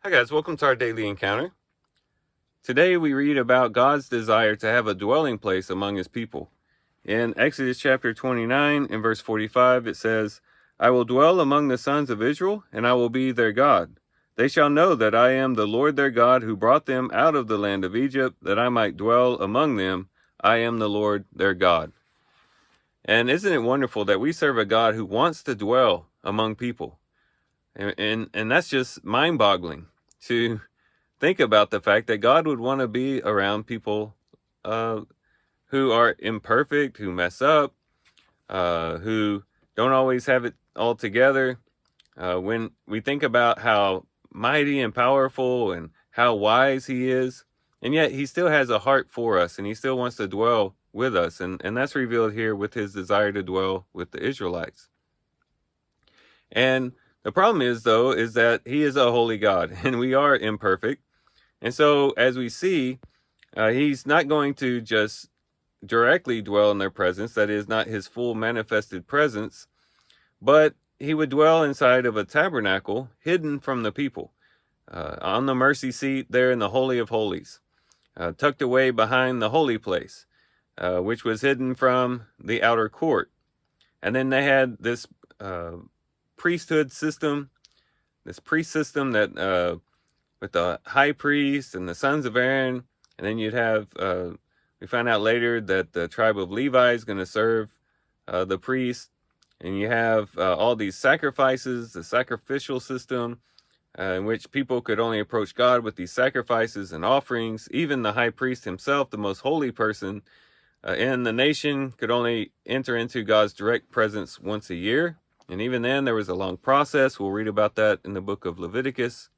Hi guys, welcome to our daily encounter. Today we read about God's desire to have a dwelling place among his people. In Exodus chapter 29 and verse 45 it says, "I will dwell among the sons of Israel, and I will be their God. They shall know that I am the Lord their God who brought them out of the land of Egypt, that I might dwell among them. I am the Lord their God." And isn't it wonderful that we serve a God who wants to dwell among people? And that's just mind-boggling to think about the fact that God would want to be around people uh, who are imperfect, who mess up, who don't always have it all together. When we think about how mighty and powerful and how wise he is, and yet he still has a heart for us and he still wants to dwell with us. And that's revealed here with his desire to dwell with the Israelites. And the problem is, though, is that he is a holy God and we are imperfect. And so, as we see, he's not going to just directly dwell in their presence, that is, not his full manifested presence, but he would dwell inside of a tabernacle hidden from the people, on the mercy seat there in the Holy of Holies, tucked away behind the holy place, which was hidden from the outer court. And then they had this priesthood system, this priest system that with the high priest and the sons of Aaron. And then you'd have, we find out later that the tribe of Levi is going to serve the priest. And you have all these sacrifices, the sacrificial system, in which people could only approach God with these sacrifices and offerings. Even the high priest himself, the most holy person in the nation, could only enter into God's direct presence once a year. And even then, there was a long process. We'll read about that in the book of Leviticus.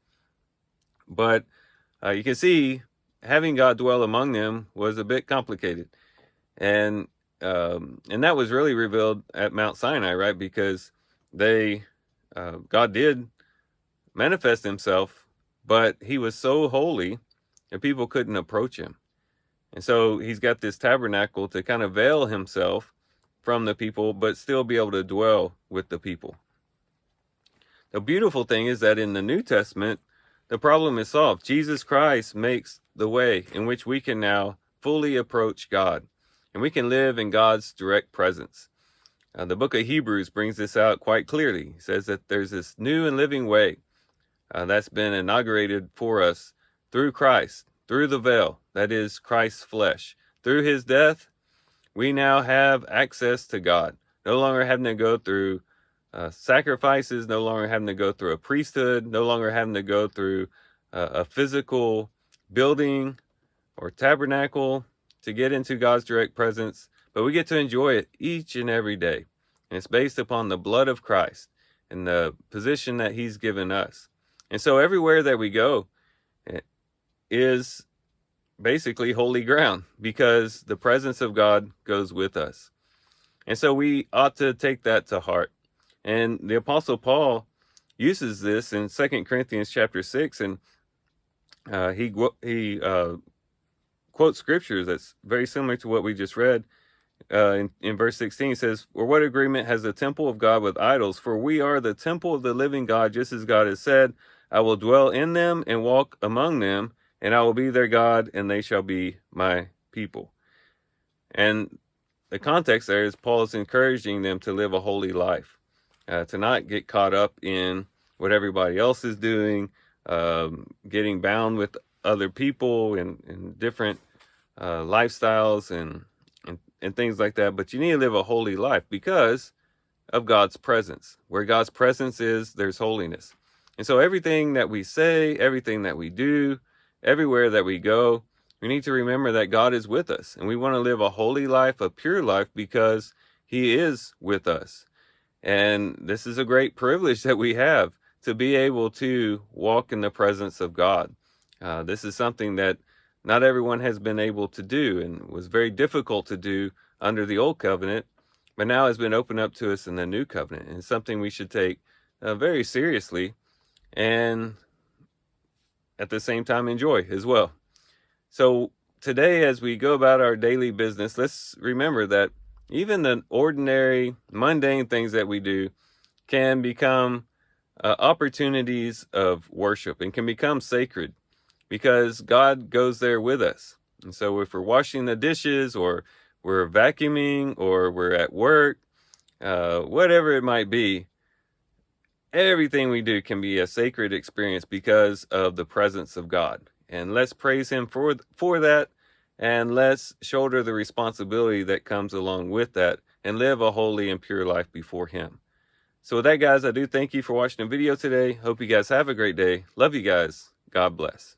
But you can see having God dwell among them was a bit complicated. And that was really revealed at Mount Sinai, right? Because God did manifest himself, but he was so holy that people couldn't approach him. And so he's got this tabernacle to kind of veil himself from the people, but still be able to dwell with the people. The beautiful thing is that in the New Testament, the problem is solved. Jesus Christ makes the way in which we can now fully approach God, and we can live in God's direct presence. The book of Hebrews brings this out quite clearly. It says that there's this new and living way that's been inaugurated for us through Christ, through the veil, that is Christ's flesh. Through his death, we now have access to God, no longer having to go through sacrifices, no longer having to go through a priesthood, no longer having to go through a physical building or tabernacle to get into God's direct presence, but we get to enjoy it each and every day. And it's based upon the blood of Christ and the position that he's given us. And so everywhere that we go is basically holy ground because the presence of God goes with us. And so we ought to take that to heart. And the Apostle Paul uses this in 2 Corinthians chapter 6, and he quotes scriptures that's very similar to what we just read. In verse 16, it says, "For what agreement has the temple of God with idols? For we are the temple of the living God, just as God has said, I will dwell in them and walk among them, and I will be their God, and they shall be my people." And the context there is Paul is encouraging them to live a holy life. To not get caught up in what everybody else is doing, getting bound with other people and different lifestyles and things like that. But you need to live a holy life because of God's presence. Where God's presence is, there's holiness. And so everything that we say, everything that we do, everywhere that we go, we need to remember that God is with us. And we want to live a holy life, a pure life, because he is with us. And this is a great privilege that we have to be able to walk in the presence of God. This is something that not everyone has been able to do and was very difficult to do under the old covenant, but now has been opened up to us in the new covenant. And it's something we should take very seriously and at the same time enjoy as well. So today, as we go about our daily business, let's remember that even the ordinary, mundane things that we do can become opportunities of worship and can become sacred because God goes there with us. And so if we're washing the dishes, or we're vacuuming, or we're at work, whatever it might be, everything we do can be a sacred experience because of the presence of God. And let's praise him for that, and let's shoulder the responsibility that comes along with that and live a holy and pure life before him. So with that, guys, I do thank you for watching the video today. Hope you guys have a great day. Love you guys. God bless.